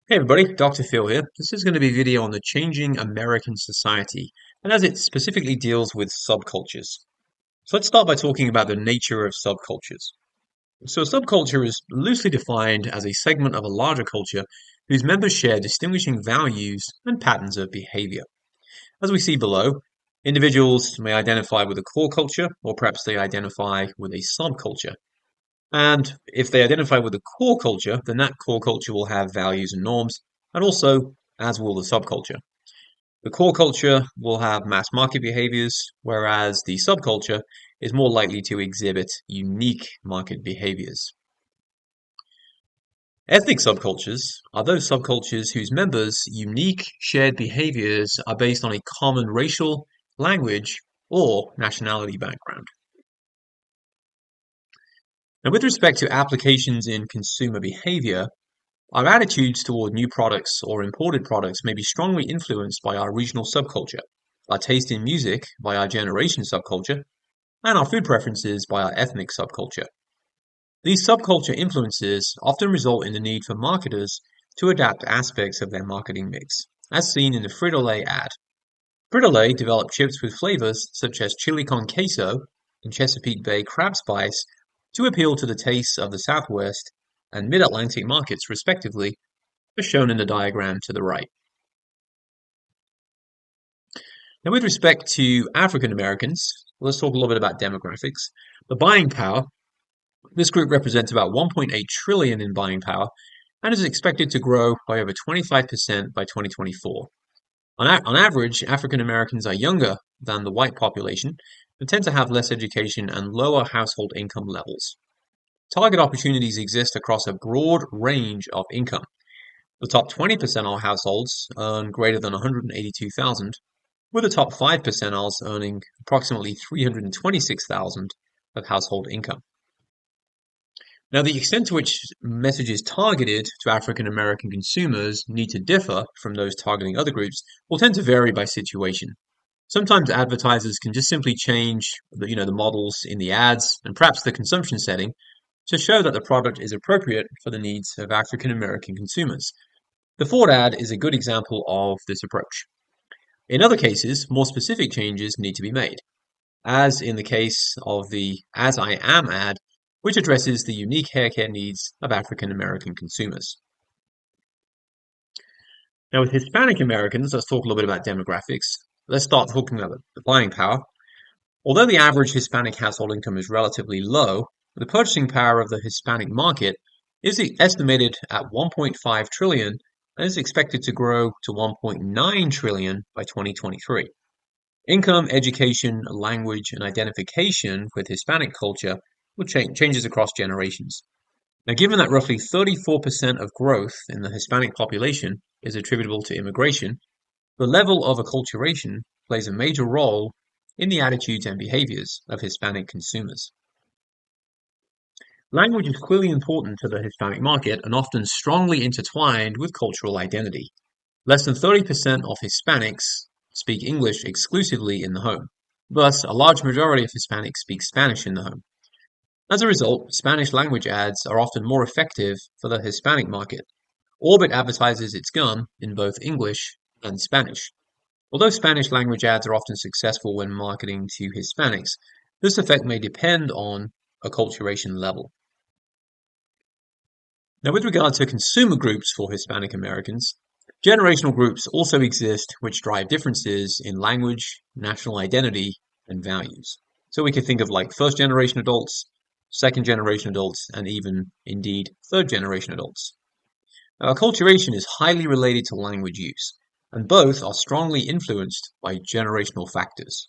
Hey everybody, Dr. Phil here. This is going to be a video on the changing American society, and as it specifically deals with subcultures. So let's start by talking about the nature of subcultures. So a subculture is loosely defined as a segment of a larger culture whose members share distinguishing values and patterns of behavior. As we see below, individuals may identify with a core culture, or perhaps they identify with a subculture. And if they identify with the core culture, then that core culture will have values and norms, and also as will the subculture. The core culture will have mass market behaviors, whereas the subculture is more likely to exhibit unique market behaviors. Ethnic subcultures are those subcultures whose members' unique shared behaviors are based on a common racial, language, or nationality background. Now, with respect to applications in consumer behavior, our attitudes toward new products or imported products may be strongly influenced by our regional subculture, our taste in music by our generation subculture, and our food preferences by our ethnic subculture. These subculture influences often result in the need for marketers to adapt aspects of their marketing mix, as seen in the Frito-Lay ad. Frito-Lay developed chips with flavors such as chili con queso and Chesapeake Bay crab spice to appeal to the tastes of the Southwest and Mid-Atlantic markets, respectively, as shown in the diagram to the right. Now, with respect to African Americans, let's talk a little bit about demographics. The buying power, this group represents about 1.8 trillion in buying power and is expected to grow by over 25% by 2024. On average, African Americans are younger than the white population and tend to have less education and lower household income levels. Target opportunities exist across a broad range of income. The top 20 percentile households earn greater than 182,000, with the top 5 percentiles earning approximately 326,000 of household income. Now, the extent to which messages targeted to African American consumers need to differ from those targeting other groups will tend to vary by situation. Sometimes advertisers can just simply change the models in the ads and perhaps the consumption setting to show that the product is appropriate for the needs of African American consumers. The Ford ad is a good example of this approach. In other cases, more specific changes need to be made, as in the case of the As I Am ad, which addresses the unique hair care needs of African American consumers. Now, with Hispanic Americans, let's talk a little bit about demographics. Let's start talking about the buying power. Although the average Hispanic household income is relatively low, the purchasing power of the Hispanic market is estimated at 1.5 trillion and is expected to grow to 1.9 trillion by 2023. Income, education, language, and identification with Hispanic culture will changes across generations. Now, given that roughly 34% of growth in the Hispanic population is attributable to immigration, the level of acculturation plays a major role in the attitudes and behaviors of Hispanic consumers. Language is clearly important to the Hispanic market and often strongly intertwined with cultural identity. Less than 30% of Hispanics speak English exclusively in the home. Thus, a large majority of Hispanics speak Spanish in the home. As a result, Spanish language ads are often more effective for the Hispanic market. Orbit advertises its gun in both English and Spanish. Although Spanish language ads are often successful when marketing to Hispanics, this effect may depend on acculturation level. Now, with regard to consumer groups for Hispanic Americans, generational groups also exist which drive differences in language, national identity, and values. So we can think of like first generation adults, second generation adults, and even, indeed, third generation adults. Now, acculturation is highly related to language use, and both are strongly influenced by generational factors.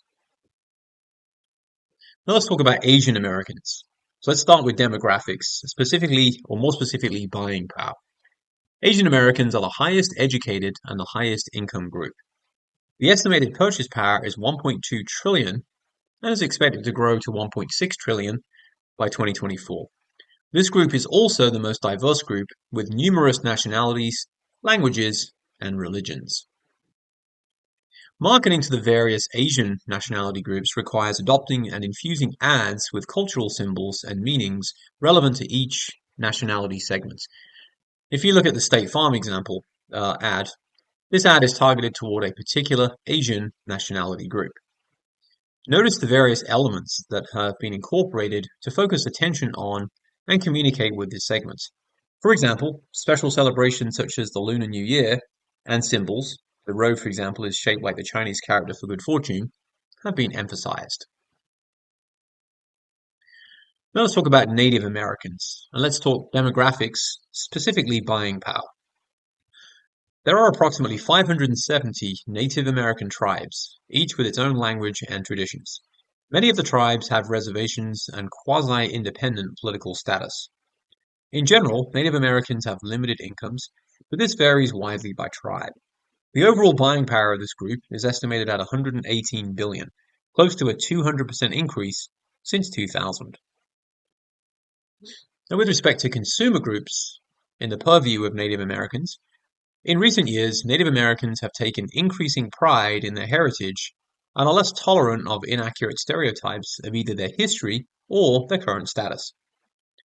Now let's talk about Asian Americans. So let's start with demographics, specifically, or more specifically, buying power. Asian Americans are the highest educated and the highest income group. The estimated purchase power is 1.2 trillion and is expected to grow to 1.6 trillion by 2024. This group is also the most diverse group with numerous nationalities, languages, and religions. Marketing to the various Asian nationality groups requires adopting and infusing ads with cultural symbols and meanings relevant to each nationality segment. If you look at the State Farm example ad, this ad is targeted toward a particular Asian nationality group. Notice the various elements that have been incorporated to focus attention on and communicate with this segment. For example, special celebrations such as the Lunar New Year and symbols, the road, for example, is shaped like the Chinese character for good fortune, have been emphasized. Now let's talk about Native Americans, and let's talk demographics, specifically buying power. There are approximately 570 Native American tribes, each with its own language and traditions. Many of the tribes have reservations and quasi-independent political status. In general, Native Americans have limited incomes, but this varies widely by tribe. The overall buying power of this group is estimated at 118 billion, close to a 200% increase since 2000. Now, with respect to consumer groups, in the purview of Native Americans, in recent years, Native Americans have taken increasing pride in their heritage and are less tolerant of inaccurate stereotypes of either their history or their current status.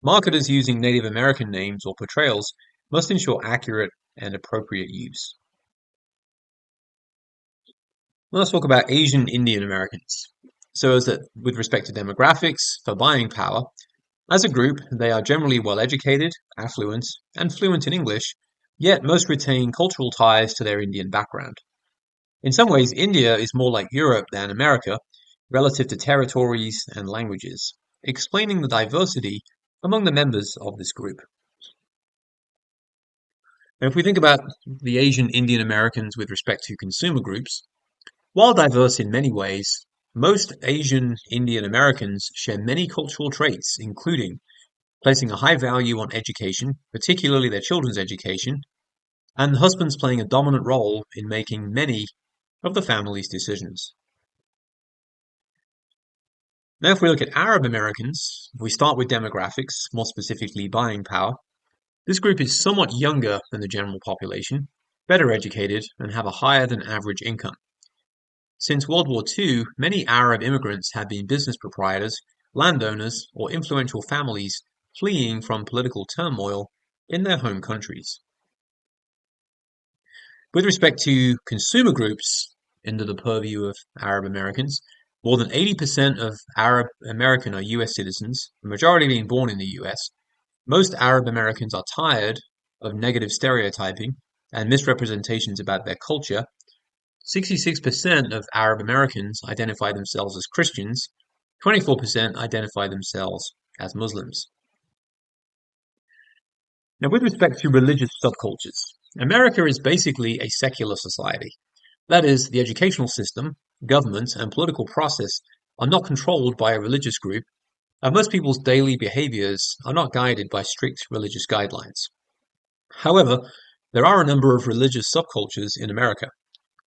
Marketers using Native American names or portrayals must ensure accurate and appropriate use. Let's talk about Asian Indian Americans. So as that with respect to demographics for buying power, as a group, they are generally well educated, affluent, and fluent in English, yet most retain cultural ties to their Indian background. In some ways, India is more like Europe than America, relative to territories and languages, explaining the diversity among the members of this group. And if we think about the Asian Indian Americans with respect to consumer groups, while diverse in many ways, most Asian Indian Americans share many cultural traits, including placing a high value on education, particularly their children's education, and husbands playing a dominant role in making many of the family's decisions. Now, if we look at Arab Americans, we start with demographics, more specifically buying power. This group is somewhat younger than the general population, better educated, and have a higher than average income. Since World War II, many Arab immigrants have been business proprietors, landowners, or influential families fleeing from political turmoil in their home countries. With respect to consumer groups under the purview of Arab Americans, more than 80% of Arab American are US citizens, the majority being born in the US. Most Arab Americans are tired of negative stereotyping and misrepresentations about their culture. 66% of Arab Americans identify themselves as Christians, 24% identify themselves as Muslims. Now, with respect to religious subcultures, America is basically a secular society. That is, the educational system, government, and political process are not controlled by a religious group, and most people's daily behaviors are not guided by strict religious guidelines. However, there are a number of religious subcultures in America.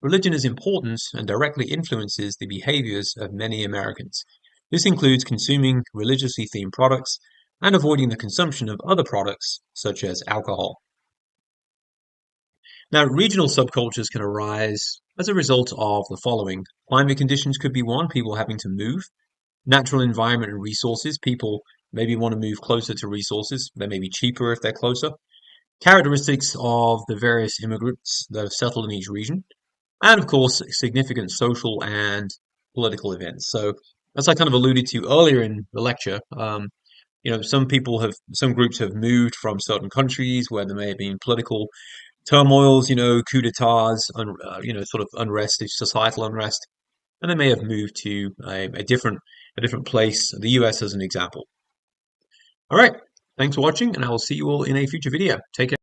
Religion is important and directly influences the behaviors of many Americans. This includes consuming religiously themed products and avoiding the consumption of other products, such as alcohol. Now, regional subcultures can arise as a result of the following. Climate conditions could be one, people having to move. Natural environment and resources, people maybe want to move closer to resources. They may be cheaper if they're closer. Characteristics of the various immigrants that have settled in each region. And of course, significant social and political events. So, as I kind of alluded to earlier in the lecture, some groups have moved from certain countries where there may have been political turmoils, coup d'etats, sort of unrest, societal unrest, and they may have moved to a different place, the US as an example. All right, thanks for watching, and I will see you all in a future video. Take care.